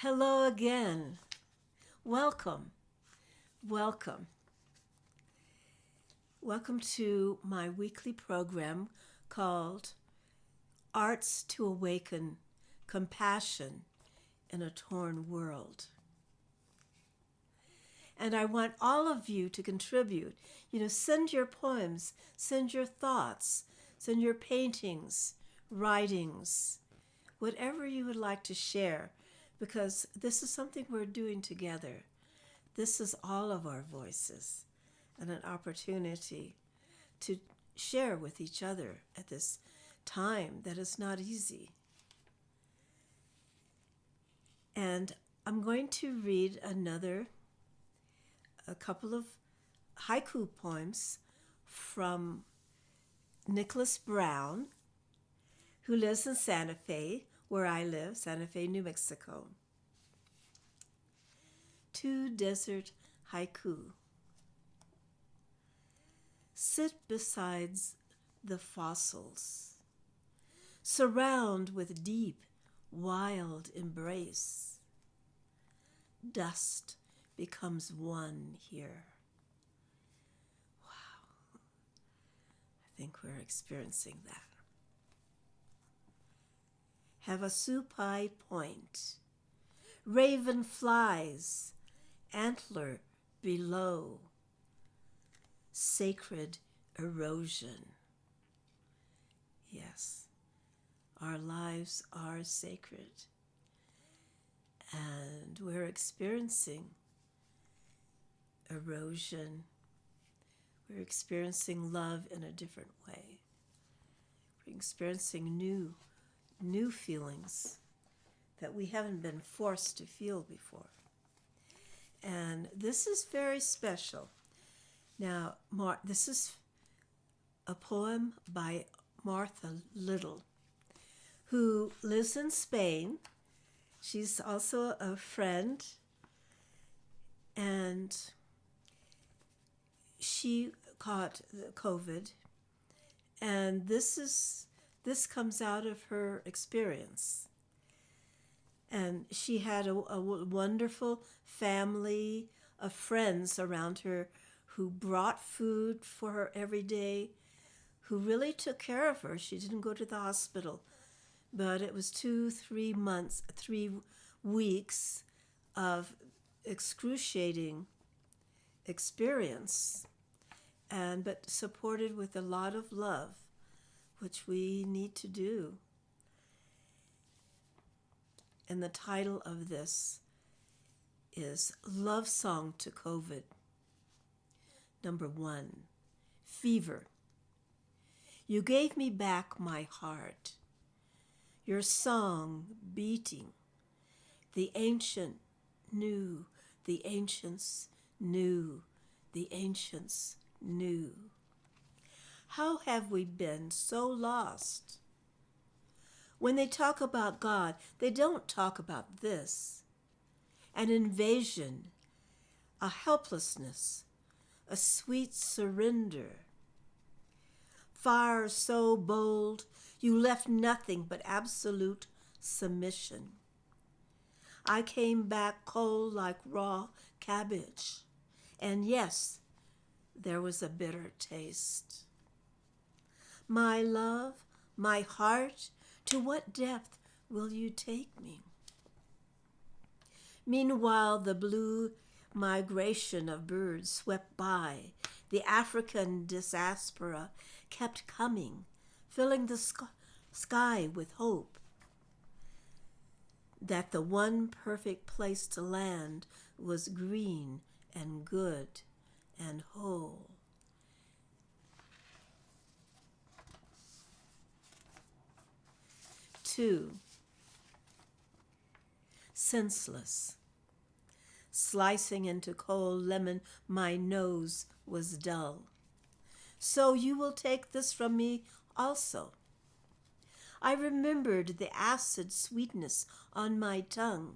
Hello again. Welcome. Welcome. Welcome to my weekly program called Arts to Awaken Compassion in a Torn World. And I want all of you to contribute. Send your poems, send your thoughts, send your paintings, writings, whatever you would like to share, because this is something we're doing together. This is all of our voices and an opportunity to share with each other at this time that is not easy. And I'm going to read a couple of haiku poems from Nicholas Brown, who lives in Santa Fe, where I live, Santa Fe, New Mexico. 2 Desert Haiku. Sit beside the fossils, surround with deep, wild embrace. Dust becomes one here. Wow. I think we're experiencing that. Havasupai Point. Raven flies, antler below. Sacred erosion. Yes, our lives are sacred. And we're experiencing erosion. We're experiencing love in a different way. We're experiencing new feelings that we haven't been forced to feel before. And this is very special. Now, this is a poem by Martha Little, who lives in Spain. She's also a friend, and she caught COVID, and this comes out of her experience. And she had a wonderful family of friends around her who brought food for her every day, who really took care of her. She didn't go to the hospital, but it was 3 weeks of excruciating experience, but supported with a lot of love, which we need to do. And the title of this is Love Song to COVID. Number 1, Fever. You gave me back my heart, your song beating. The ancient knew, the ancients knew, the ancients knew. How have we been so lost? When they talk about God, they don't talk about this. An invasion, a helplessness, a sweet surrender. Fire so bold, you left nothing but absolute submission. I came back cold like raw cabbage, and yes, there was a bitter taste. My love, my heart, to what depth will you take me? Meanwhile, the blue migration of birds swept by. The African diaspora kept coming, filling the sky with hope that the one perfect place to land was green and good and whole. Two, senseless. Slicing into cold lemon, my nose was dull. So you will take this from me also. I remembered the acid sweetness on my tongue.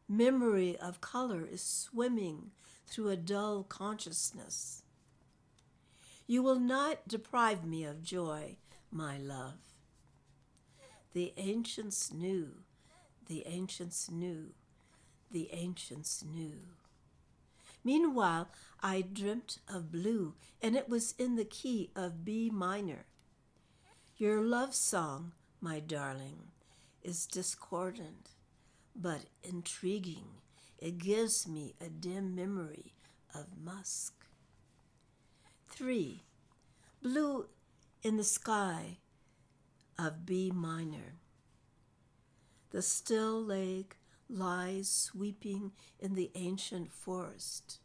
Memory of color is swimming through a dull consciousness. You will not deprive me of joy, my love. The ancients knew, The ancients knew, the ancients knew. Meanwhile, I dreamt of blue, and it was in the key of B minor. Your love song, my darling, is discordant, but intriguing. It gives me a dim memory of musk. 3. Blue in the sky of B minor. The still lake lies sweeping in the ancient forest.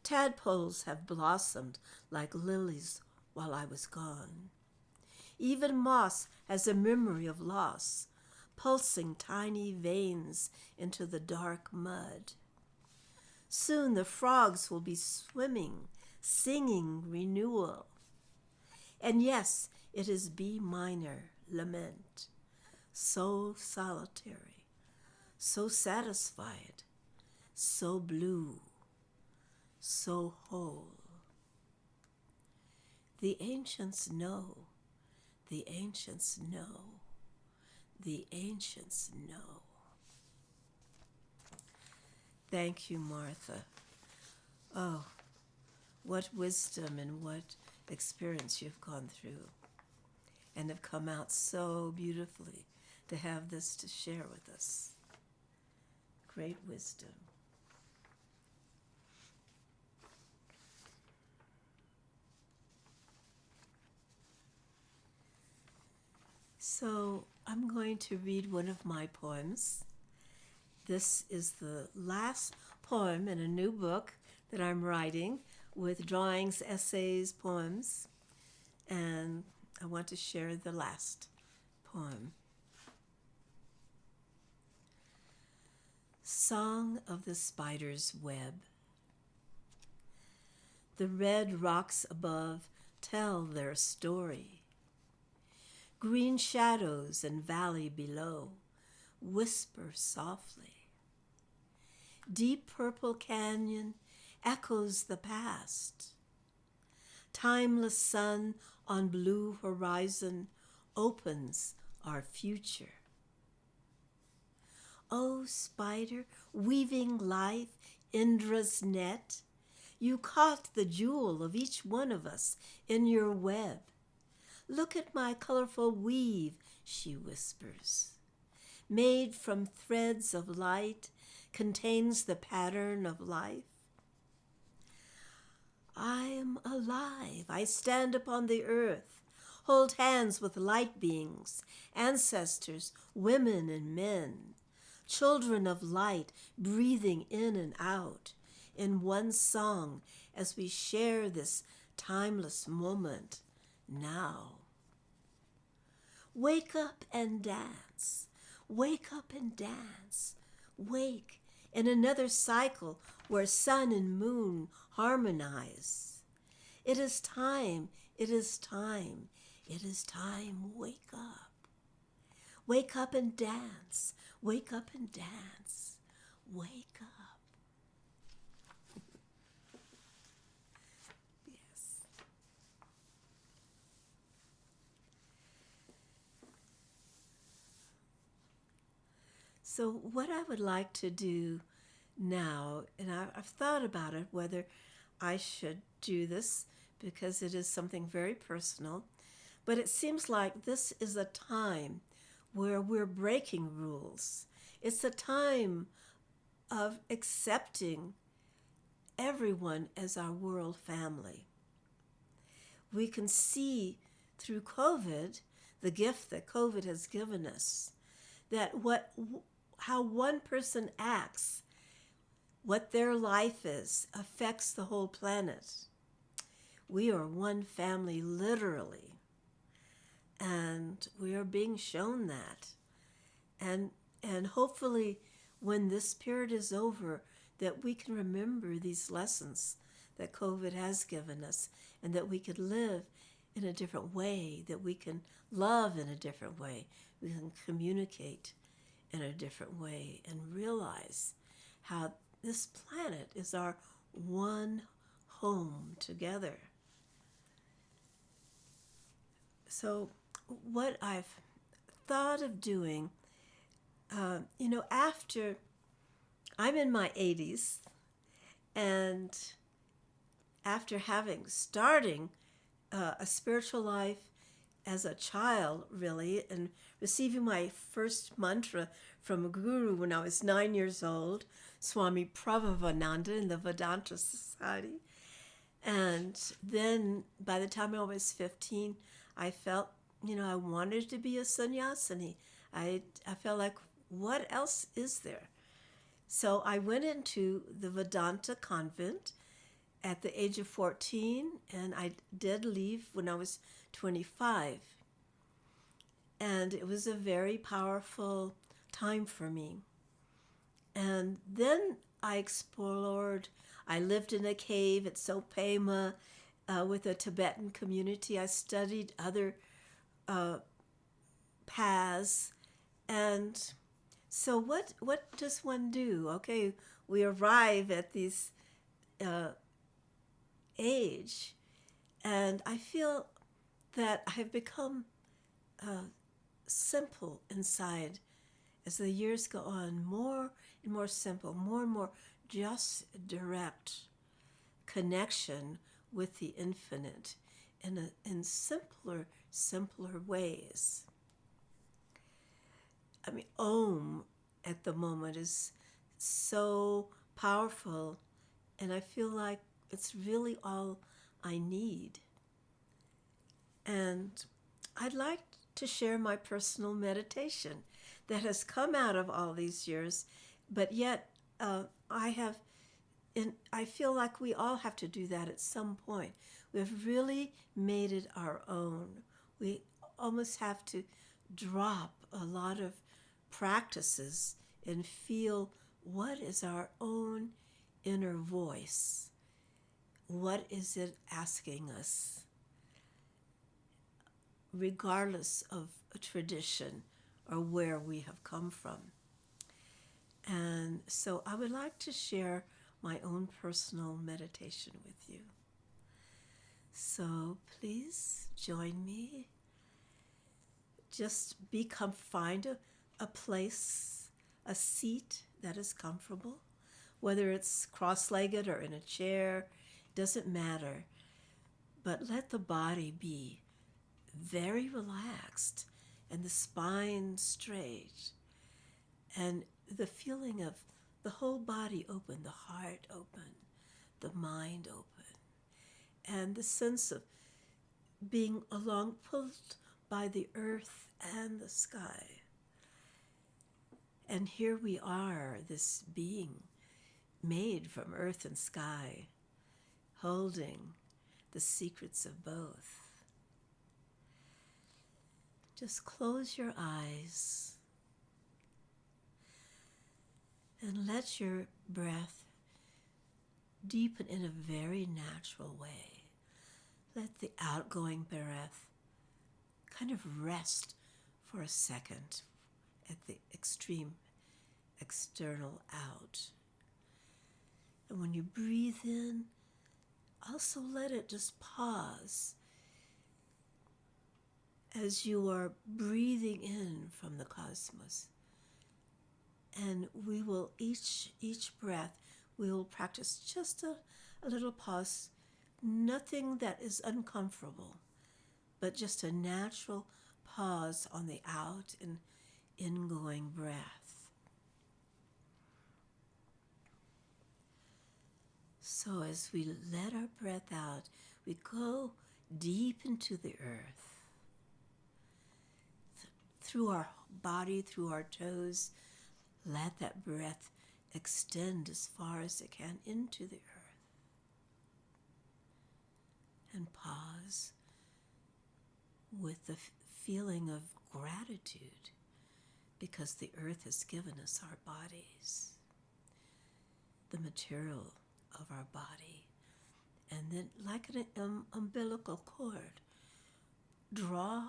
Tadpoles have blossomed like lilies while I was gone. Even moss has a memory of loss, pulsing tiny veins into the dark mud. Soon the frogs will be swimming, singing renewal. And yes, it is B minor lament, so solitary, so satisfied, so blue, so whole. The ancients know, the ancients know, the ancients know. Thank you, Martha. Oh, what wisdom and what experience you've gone through and have come out so beautifully to have this to share with us. Great wisdom. So I'm going to read one of my poems. This is the last poem in a new book that I'm writing with drawings, essays, poems, and I want to share the last poem. Song of the Spider's Web. The red rocks above tell their story. Green shadows and valley below whisper softly. Deep purple canyon echoes the past. Timeless sun on blue horizon opens our future. O spider, weaving life, Indra's net, you caught the jewel of each one of us in your web. Look at my colorful weave, she whispers. Made from threads of light, contains the pattern of life. I am alive. I stand upon the earth, hold hands with light beings, ancestors, women and men, children of light, breathing in and out in one song as we share this timeless moment now. Wake up and dance. Wake up and dance. Wake in another cycle where sun and moon harmonize. It is time, it is time, it is time. Wake up. Wake up and dance. Wake up and dance. Wake up. Yes. So what I would like to do now, and I've thought about it, whether I should do this because it is something very personal, but it seems like this is a time where we're breaking rules. It's a time of accepting everyone as our world family. We can see through COVID, the gift that COVID has given us, that how one person acts, what their life is, affects the whole planet. We are one family, literally. And we are being shown that. And hopefully, when this period is over, that we can remember these lessons that COVID has given us, and that we could live in a different way, that we can love in a different way, we can communicate in a different way, and realize how this planet is our one home together. So what I've thought of doing After I'm in my 80s, and after starting a spiritual life as a child, really, and receiving my first mantra from a guru when I was 9 years old, Swami Prabhavananda in the Vedanta Society. And then by the time I was 15, I felt, I wanted to be a sannyasini. I felt like, what else is there? So I went into the Vedanta convent at the age of 14, and I did leave when I was 25. And it was a very powerful time for me. And then I lived in a cave at Sopema with a Tibetan community. I studied other paths. And so what does one do? Okay, we arrive at this age, and I feel that I've become simple inside as the years go on, more and more simple, more and more just direct connection with the infinite in simpler ways. I mean, Om at the moment is so powerful, and I feel like it's really all I need. And I'd like to share my personal meditation that has come out of all these years, but yet I feel like we all have to do that at some point. We've really made it our own. We almost have to drop a lot of practices and feel what is our own inner voice. What is it asking us? Regardless of a tradition or where we have come from. And so I would like to share my own personal meditation with you. So please join me. Just find a place, a seat that is comfortable, whether it's cross-legged or in a chair, doesn't matter. But let the body be very relaxed and the spine straight, and the feeling of the whole body open, the heart open, the mind open, and the sense of being along pulled by the earth and the sky. And here we are, this being made from earth and sky, holding the secrets of both. Just close your eyes and let your breath deepen in a very natural way. Let the outgoing breath kind of rest for a second at the extreme external out. And when you breathe in, also let it just pause as you are breathing in from the cosmos. And we will, each breath, we will practice just a little pause, nothing that is uncomfortable, but just a natural pause on the out and ingoing breath. So as we let our breath out, we go deep into the earth. Through our body, through our toes, let that breath extend as far as it can into the earth. And pause with the feeling of gratitude because the earth has given us our bodies, the material of our body. And then like an umbilical cord, draw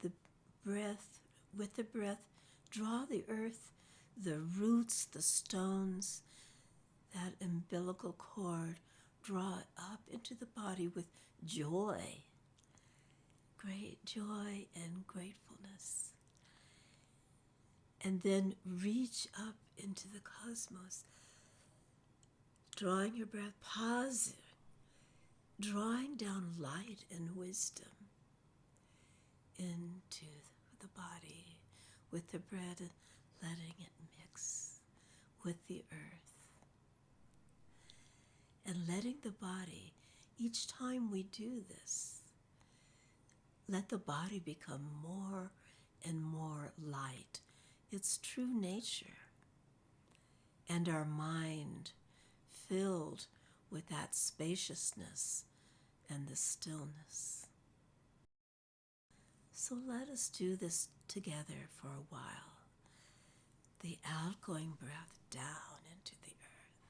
the breath, with the breath, draw the earth, the roots, the stones, that umbilical cord, draw it up into the body with joy, great joy and gratefulness. And then reach up into the cosmos, drawing your breath, pause, drawing down light and wisdom into the body with the breath and letting it mix with the earth. And letting the body, each time we do this, let the body become more and more light, its true nature, and our mind filled with that spaciousness and the stillness. So let us do this together for a while. The outgoing breath down into the earth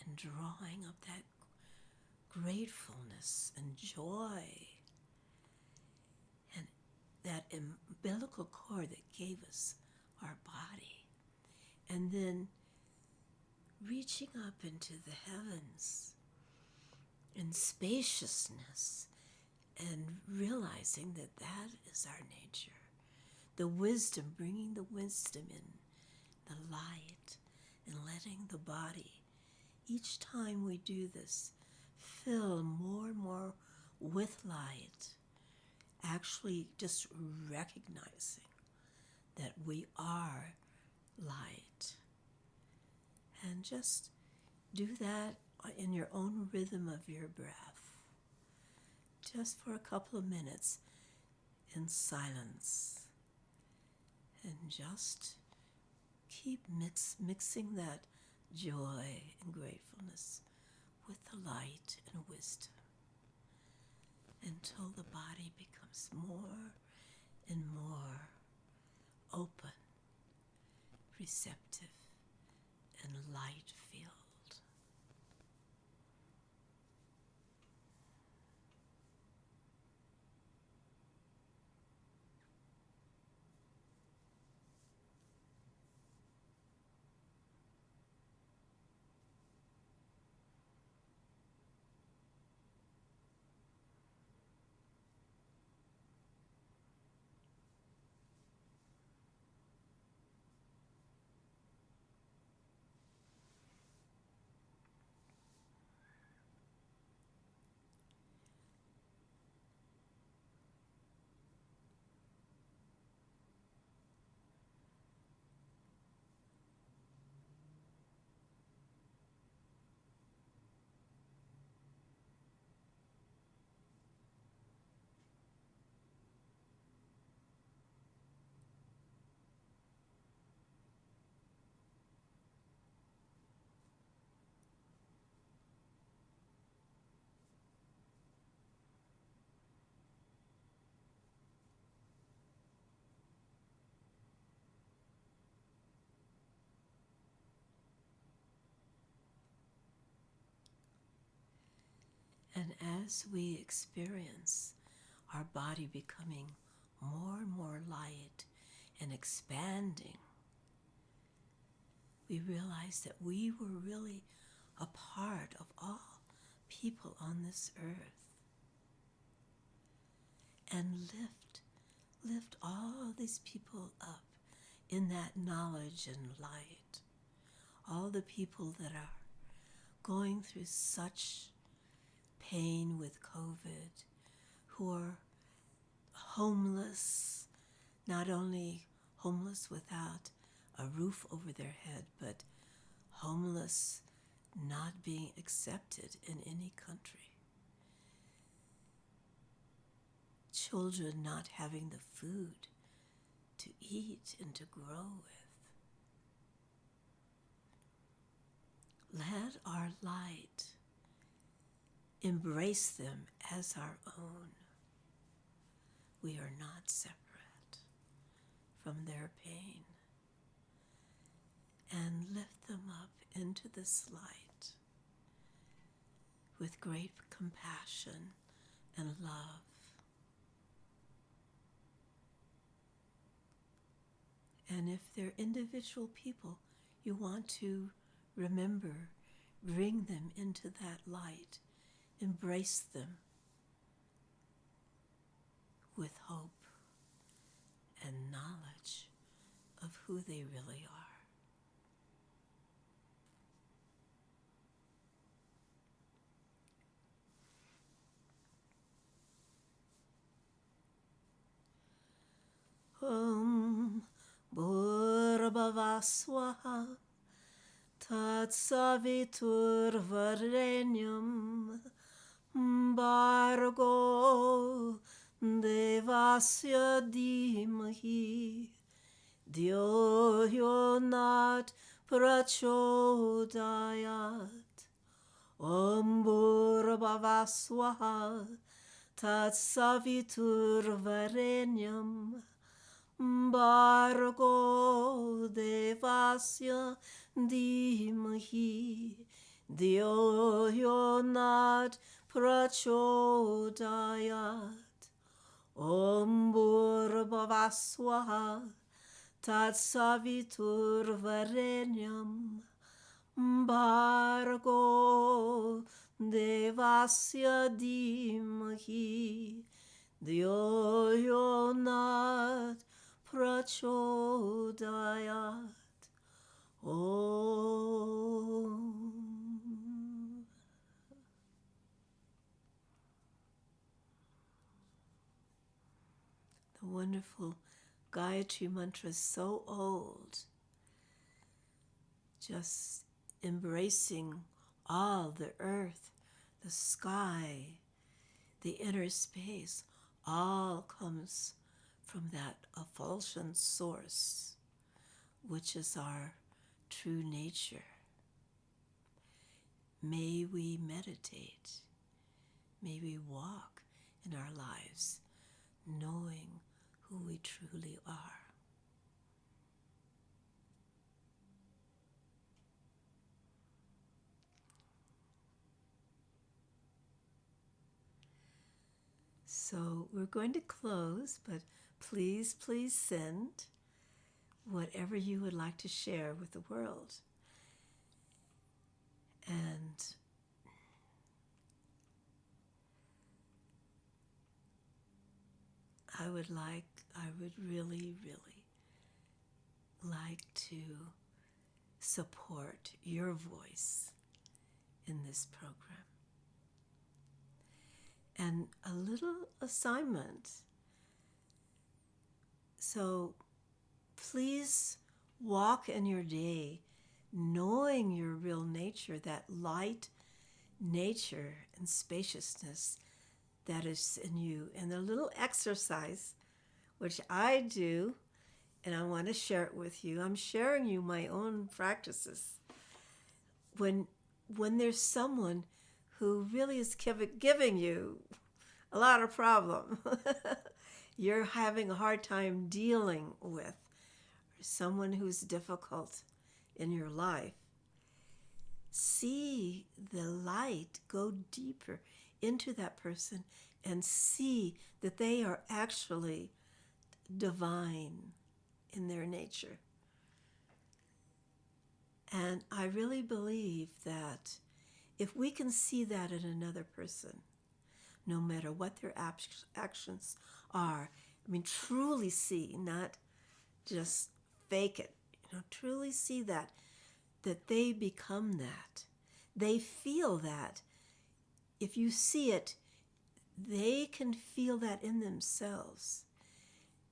and drawing up that gratefulness and joy and that umbilical cord that gave us our body. And then reaching up into the heavens in spaciousness and realizing that that is our nature. The wisdom, bringing the wisdom in, the light, and letting the body, each time we do this, fill more and more with light, actually just recognizing that we are light. And just do that in your own rhythm of your breath, just for a couple of minutes in silence. And just keep mixing that joy and gratefulness with the light and wisdom until the body becomes more and more open, receptive, and light-filled. And as we experience our body becoming more and more light and expanding, we realize that we were really a part of all people on this earth. And lift all these people up in that knowledge and light. All the people that are going through such pain with COVID, who are homeless, not only homeless without a roof over their head, but homeless not being accepted in any country. Children not having the food to eat and to grow with. Let our light embrace them as our own. We are not separate from their pain. And lift them up into this light with great compassion and love. And if they're individual people you want to remember, bring them into that light. Embrace them with hope and knowledge who they really are. Bhurbhavaswaha Tatsaviturvarenyam Bhargo Devasya Dhimahi Dhyo Yonat Prachodayat Bhurbhavaswaha Tatsaviturvarenyam Bhargo Devasya Dhimahi Dhyo Yonat Prachodayat Bhurbhavaswaha Tatsaviturvarenyam Bhargo Devasya Dhimahi Dhyo Yonat Prachodayat Om. The wonderful Gayatri mantra is so old, just embracing all the earth, the sky, the inner space, all comes from that effulsion source, which is our true nature. May we meditate, may we walk in our lives knowing who we truly are. So we're going to close, but please send whatever you would like to share with the world. And I would really like to support your voice in this program. And a little assignment. So please walk in your day knowing your real nature, that light nature and spaciousness that is in you. And a little exercise, which I do, and I want to share it with you. I'm sharing you my own practices. When there's someone who really is giving you a lot of problem, you're having a hard time dealing with, or someone who's difficult in your life, see the light go deeper into that person and see that they are actually divine in their nature. And I really believe that if we can see that in another person, no matter what their actions are, I mean, truly see, not just fake it, truly see that they become that. They feel that. If you see it, they can feel that in themselves,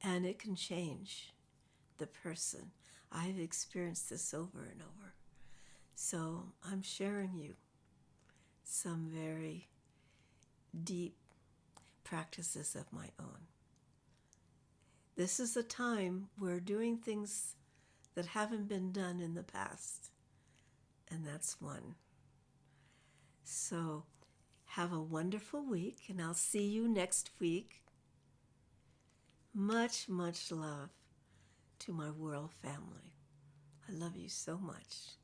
and it can change the person. I've experienced this over and over. So I'm sharing you some very deep practices of my own. This is a time we're doing things that haven't been done in the past, and that's one. So have a wonderful week, and I'll see you next week. Much love to my world family. I love you so much.